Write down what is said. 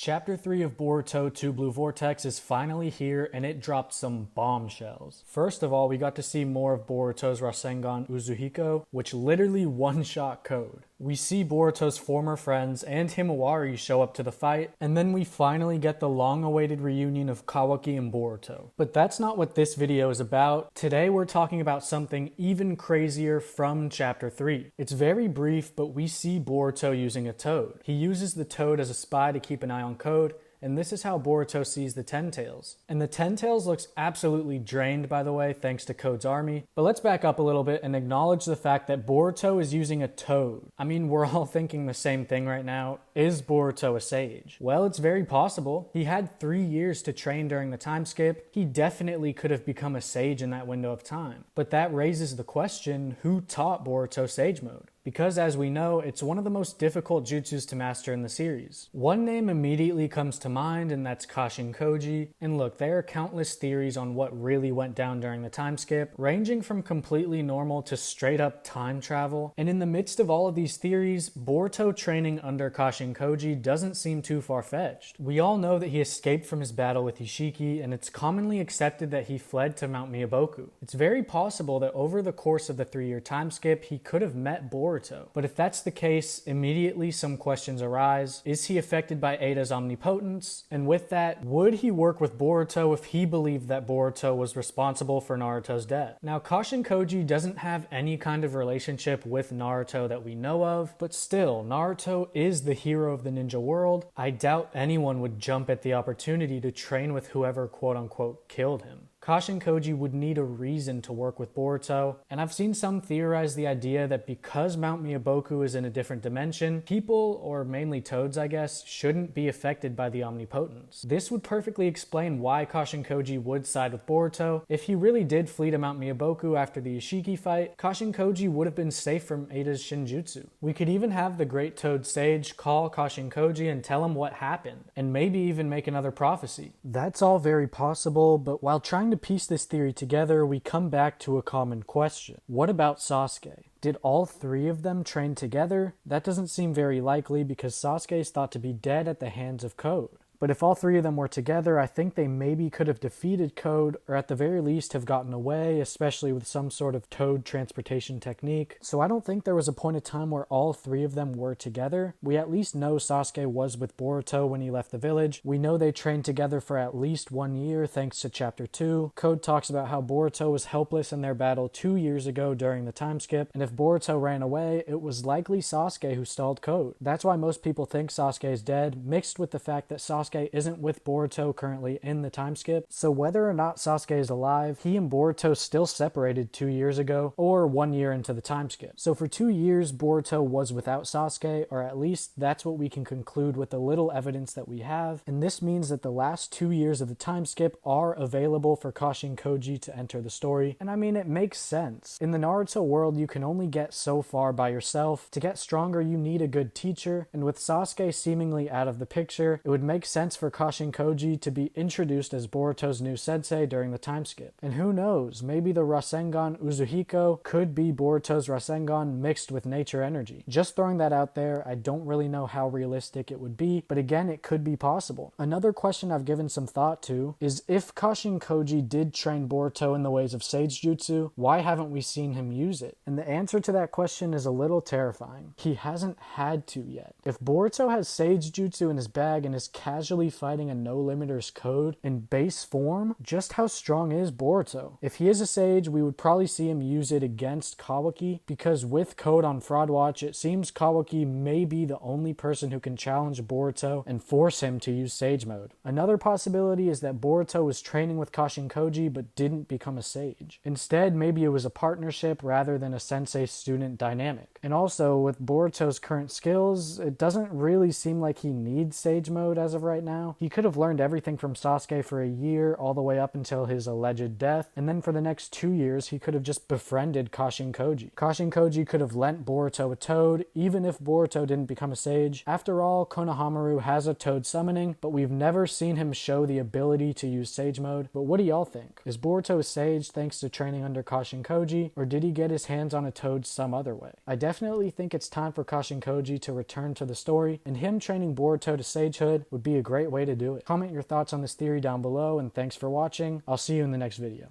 Chapter 3 of Boruto 2 Blue Vortex is finally here, and it dropped some bombshells. First of all, we got to see more of Boruto's Rasengan Uzuhiko, which literally one-shot Code. We see Boruto's former friends and Himawari show up to the fight, and then we finally get the long-awaited reunion of Kawaki and Boruto. But that's not what this video is about. Today we're talking about something even crazier from Chapter 3. It's very brief, but we see Boruto using a toad. He uses the toad as a spy to keep an eye on Code, and this is how Boruto sees the Ten Tails. And the Ten Tails looks absolutely drained, by the way, thanks to Code's army. But let's back up a little bit and acknowledge the fact that Boruto is using a toad. I mean, we're all thinking the same thing right now. Is Boruto a sage? Well, it's very possible. He had 3 years to train during the time skip. He definitely could have become a sage in that window of time. But that raises the question, who taught Boruto Sage Mode? Because as we know, it's one of the most difficult jutsus to master in the series. One name immediately comes to mind, and that's Kashin Koji. And look, there are countless theories on what really went down during the time skip, ranging from completely normal to straight up time travel. And in the midst of all of these theories, Boruto training under Kashin Koji doesn't seem too far-fetched. We all know that he escaped from his battle with Ishiki, and it's commonly accepted that he fled to Mount Miyaboku. It's very possible that over the course of the 3-year time skip, he could have met Boruto. But if that's the case, immediately some questions arise. Is he affected by Ada's omnipotence? And with that, would he work with Boruto if he believed that Boruto was responsible for Naruto's death? Now, Kashin Koji doesn't have any kind of relationship with Naruto that we know of, but still, Naruto is the hero of the ninja world. I doubt anyone would jump at the opportunity to train with whoever quote-unquote killed him. Kashin Koji would need a reason to work with Boruto, and I've seen some theorize the idea that because Mount Miyaboku is in a different dimension, people, or mainly toads I guess, shouldn't be affected by the omnipotence. This would perfectly explain why Kashin Koji would side with Boruto. If he really did flee to Mount Miyaboku after the Ishiki fight, Kashin Koji would have been safe from Ada's Shinjutsu. We could even have the Great Toad Sage call Kashin Koji and tell him what happened, and maybe even make another prophecy. That's all very possible, but while trying to piece this theory together, we come back to a common question. What about Sasuke? Did all 3 of them train together? That doesn't seem very likely because Sasuke is thought to be dead at the hands of Code. But if all 3 of them were together, I think they maybe could have defeated Code, or at the very least have gotten away, especially with some sort of toad transportation technique. So I don't think there was a point of time where all 3 of them were together. We at least know Sasuke was with Boruto when he left the village. We know they trained together for at least 1 year thanks to Chapter 2. Code talks about how Boruto was helpless in their battle 2 years ago during the time skip, and if Boruto ran away, it was likely Sasuke who stalled Code. That's why most people think Sasuke is dead, mixed with the fact that Sasuke isn't with Boruto currently in the time skip. So whether or not Sasuke is alive, he and Boruto still separated 2 years ago, or 1 year into the time skip. So for 2 years, Boruto was without Sasuke, or at least that's what we can conclude with the little evidence that we have. And this means that the last 2 years of the time skip are available for Kashin Koji to enter the story. And I mean, it makes sense. In the Naruto world, you can only get so far by yourself. To get stronger, you need a good teacher. And with Sasuke seemingly out of the picture, it would make sense for Kashin Koji to be introduced as Boruto's new sensei during the time skip. And who knows, maybe the Rasengan Uzuhiko could be Boruto's Rasengan mixed with nature energy. Just throwing that out there, I don't really know how realistic it would be, but again, it could be possible. Another question I've given some thought to is if Kashin Koji did train Boruto in the ways of Sage Jutsu, why haven't we seen him use it? And the answer to that question is a little terrifying. He hasn't had to yet. If Boruto has Sage Jutsu in his bag and is casually fighting a no limiters Code in base form, just how strong is Boruto? If he is a sage, we would probably see him use it against Kawaki, because with Code on Fraud Watch, it seems Kawaki may be the only person who can challenge Boruto and force him to use Sage Mode. Another possibility is that Boruto was training with Kashin Koji but didn't become a sage. Instead, maybe it was a partnership rather than a sensei-student dynamic. And also, with Boruto's current skills, it doesn't really seem like he needs Sage Mode as of right now. He could have learned everything from Sasuke for a year all the way up until his alleged death, and then for the next 2 years he could have just befriended Kashin Koji. Kashin Koji could have lent Boruto a toad even if Boruto didn't become a sage. After all, Konohamaru has a toad summoning, but we've never seen him show the ability to use Sage Mode. But what do y'all think? Is Boruto a sage thanks to training under Kashin Koji, or did he get his hands on a toad some other way? I definitely think it's time for Kashin Koji to return to the story, and him training Boruto to sagehood would be a a great way to do it. Comment your thoughts on this theory down below, and thanks for watching. I'll see you in the next video.